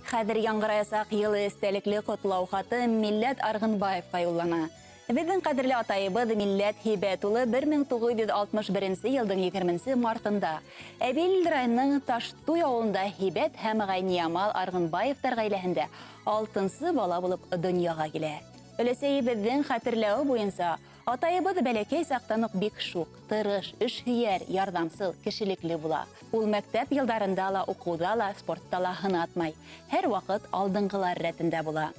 Хәзер яңгыраясак елы эстәлекле котлау хаты Милләт Аргынбаевка юллана. Безнең кадерле атайыбыз Милләт Һибәтулы 1961 елның 20 мартында Әбил районының Таштуй авылында Һибәт һәм Гайниямал Аргынбаевтар гаиләһендә 6-нчы бала булып дөньяга килә. Өләсәебезнең хәтерләүе буенча, атайыбыз бәләкәй сактан ук бик шук, тырыш, эшһөяр, ярдәмсыл, кешелекле була. Ул мәктәп елдарында ла, укуда ла, спортта ла хынатмай, һәр вакыт алдынгылар рәтендә була.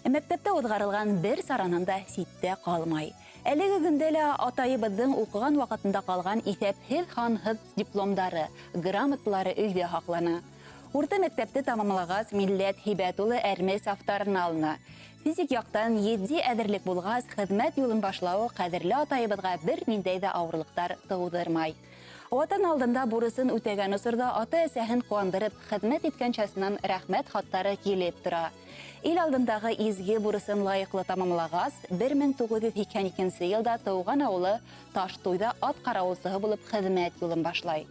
Мәктәптә узгарылган бер саранан да ситтә калмай. Әлеге көндә лә атайыбызның укыган вакытында калган исәпһез ханһыз дипломдары, грамоталары өйдә хаклана. Урта мәктәпте тамамлагач Милләт Һибәтулы әрмәс авторына алына. Физик яктан етди әдерлек булгас, хезмәт юлын башлауы кадерле атайыбызга бер ниндәй дә авырлыктар тудырмай. Ватан алдында бурысын үтәгән усырда ата-әсәһен куандырып, хезмәт иткән часыннан рәхмәт хаттары килеп тора. Ил алдындагы изге бурысын лаеклы тамамлагач, 1982 елда туган авылы Таштуйда ат каравылчысы булып хезмәт юлын башлай.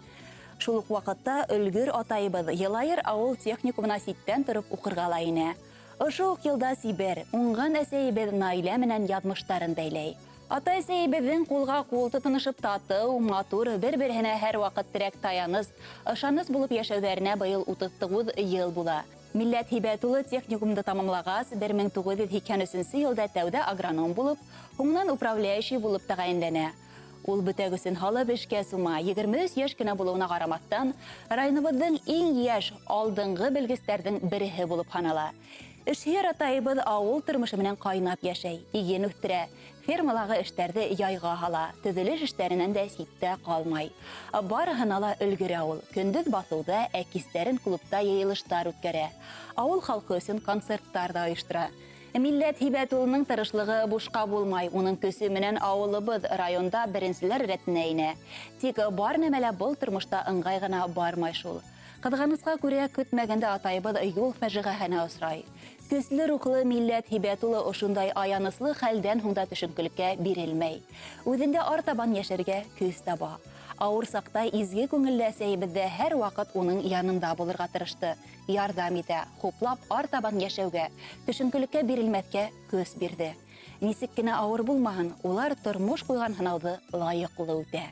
Шул ук вакытта өлгөр атайыбыз Елайыр авыл техникумына ситтән торып укырга ла инә. Ошо ук елда Сибер, уңган әсәйебез Наилә менән язмыштарын бәйләй. Ата-әсәйебезнең кулга кул тотынышып тату, матур, бер-беренә һәр вакыт терәк таяныз, ышаныз булып яшәүләренә быел 39 ел була. Милләт Һибәтулы техникумды тамамлагач, 1983 елда тәүдә агроном булып, һуңнан управляющий булып тәгаенләнә. Ул бөтәгесен халып эшкә сума, 23 яшь кенә булуына карамастан, районыбызның иң яшь алдынгы белгечләрдән береһе булып ханала. Эшһөяр атайыбыз авыл тормышы менән кайнап яшәй, иген үстерә, фермаларга эшләрде яйга һала, төзелеш эшләреннән дә ситтә калмай. Барыһына ла өлгерә ул. Көндез басуда, әкистәрен клубта йыелыштар үткәрә. Авыл халкы өчен концертлар да оештыра. Милләт Һибәтулының тырышлыгы бушка булмай, уның көсе менән авылыбыз районда беренчеләр рәтенә инә. Тик бар нәмәлә был тормышта ыңгай гына бармай шул. Кызганычка күрә көтмәгәндә атайыбыз юл фаҗигаһенә осрай. Көсле рухлы Милләт Һибәтулы ошундай аяныслы хәлдән һуңда төшенкелеккә бирелмәй. Үзендә артабан яшәргә көс таба. Авыр сакта изге күңелле әсәйебездә һәр вакыт уның янында булырга тырышты. Ярдәм итә, хуплап артабан яшәүгә, төшенкелеккә бирелмәскә көс бирде. Нисек кенә авыр булмаһын, улар тормыш куйган һынауды лаеклы үтә.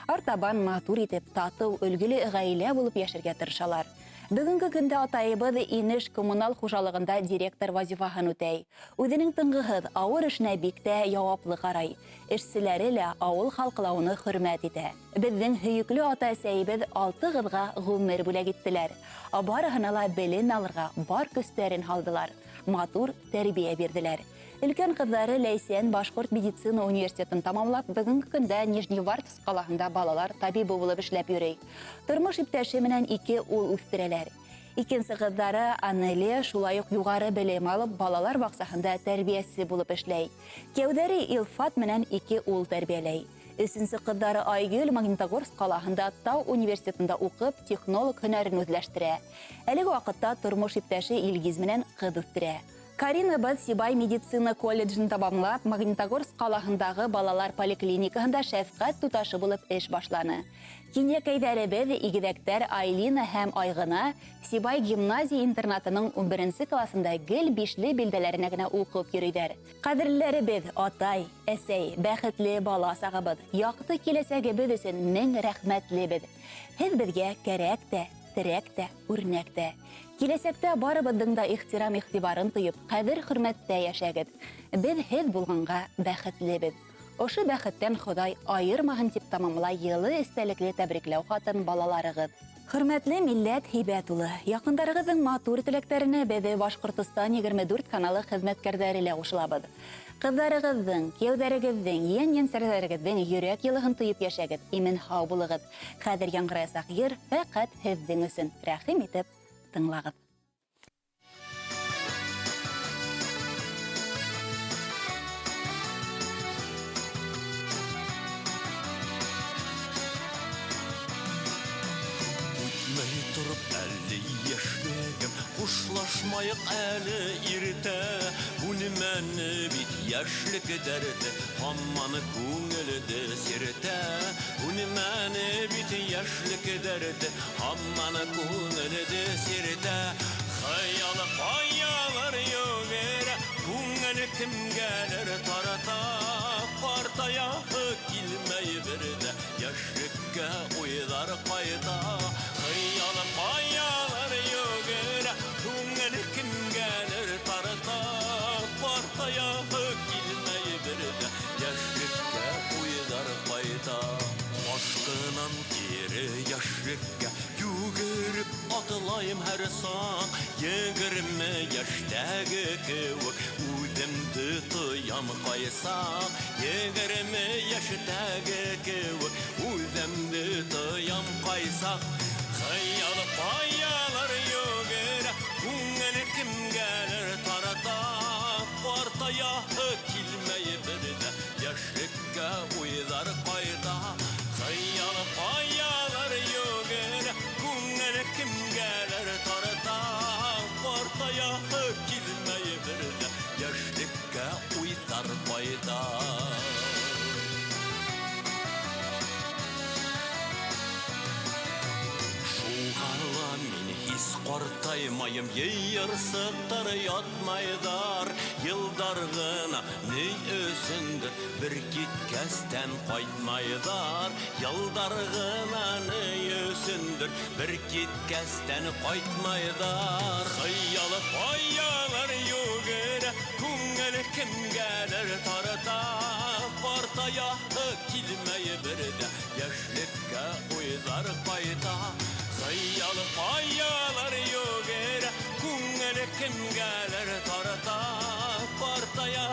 Артабан матур итеп, тату, өлгеле гаилә булып яшәргә тырышалар. Бүгенге көндә атайыбыз Инеш коммунал хуҗалыгында директор вазифаһын үтәй. Үзенең тынгыһыз, авыр эшенә бик тә җаваплы карай. Эшчеләре лә авыл халкылауны хөрмәт итә. Безнең һөекле ата-әсәйебез 6 кызга гомер бүләк иттеләр. Барыһына ла белем алырга бар көстәрен һалдылар. Матур тәрбия бирделәр. Өлкән кызлары Ләйсән Башкорт медицина университетын тамамлап, бүгенге көндә Нижневартовск каласында балалар табибы булып эшләп йөри. Тормыш иптәше менән 2 ул үстерәләр. Икенче кызлары Анелия шулай ук югары белем алып, балалар баксаһында тәрбиясе булып эшләй. Кәүдәре Илфат менән 2 ул тәрбияләй. Өченче кызлары Айгөл Магнитогорск каласында Тау университетында укып, технолог һөнәрен үзләштерә. Әлеге вакытта тормыш иптәше Илгиз менән кыз үстерә. Карина Сибай медицина колледжын табамлап, Магнитогорск каласындагы балалар поликлиникаһында шәфкать туташы булып эш башланы. Кинәкәйдәребез игедәктәр Айлина һәм Айгына Сибай гимназия интернатының 11 классында гел бишле билдәләренә генә укып йөриләр. Кадерләребез, атай, әсәй, бәхетле бала сагыбыз, якты киләсәгебез өчен мең рәхмәтлебез. Һез безгә кәрәк тә, терәк тә, үрнәк тә. Киләсәктә барыбызның да ихтирам-игътибарын тоеп, кадер-хөрмәттә яшәгез. Без һез булганга бәхетлебез. Ошы бәхеттән Ходай айырмаһын дип тамамлай елы эстәлекле тәбрикләү хатын балаларыгыз. Хөрмәтле Милләт Һибәтулы, якындарыгызның матур теләкләренә без Башкортстан 24 каналы хезмәткәрләре лә кушылабыз. Кызларыгызның, кәүдәрегезнең, ян-янсәрләрегезнең йөрәк йылыһын тоеп яшәгез, имен-һау булыгыз. Хәзер яңгыраясак йыр фәкать һезнең өчен. Рәхим итеп тыңлагыз. Үтмәй торып әле яшьлегем, хушлашмайык әле иртә. Бу нимәне бит яшьлек дәрте, һамманы күңелдә сиртә. Бу нимәне бит яшьлек дәрте, һамманы күңелдә сиртә. Хыялы kim gelir tarata Partaya kilmeyi birde Yaşlıkka uylar kayda Hayyalı payalar yogera Tungel kim gelir tarata Partaya kilmeyi birde Yaşlıkka uylar kayda Aşkınan geri yaşlıkka Yugurip atılayım her san 20 yaştagi kıvık Udimdi tıyam kaysam 20 yaştagi kıvık Udimdi tıyam kaysak Hayyalı payalar yogera Kungeni kim gelir tarata Partaya kilmeyi birde Yaşlıkka uylar kayda Hayyalı payalar yogera Kungeni kim gelir tarata Partaya kilmeyi birde Yaşlıkka uylar kayda Şuğala min his qortaymayım Yeyırsıqtar yatmaydar Yıldargına ney ösündür Bir gitkesten qaytmaydar Yıldargına ney ösündür Bir gitkesten qaytmaydar Hayyalı payalar yogera Kungeli kim gelir tarata Partaya kilmeyi birde Yaşlıkka uylar kayda Hayyalı payalar yogera Kungeli kim gelir tarata Partaya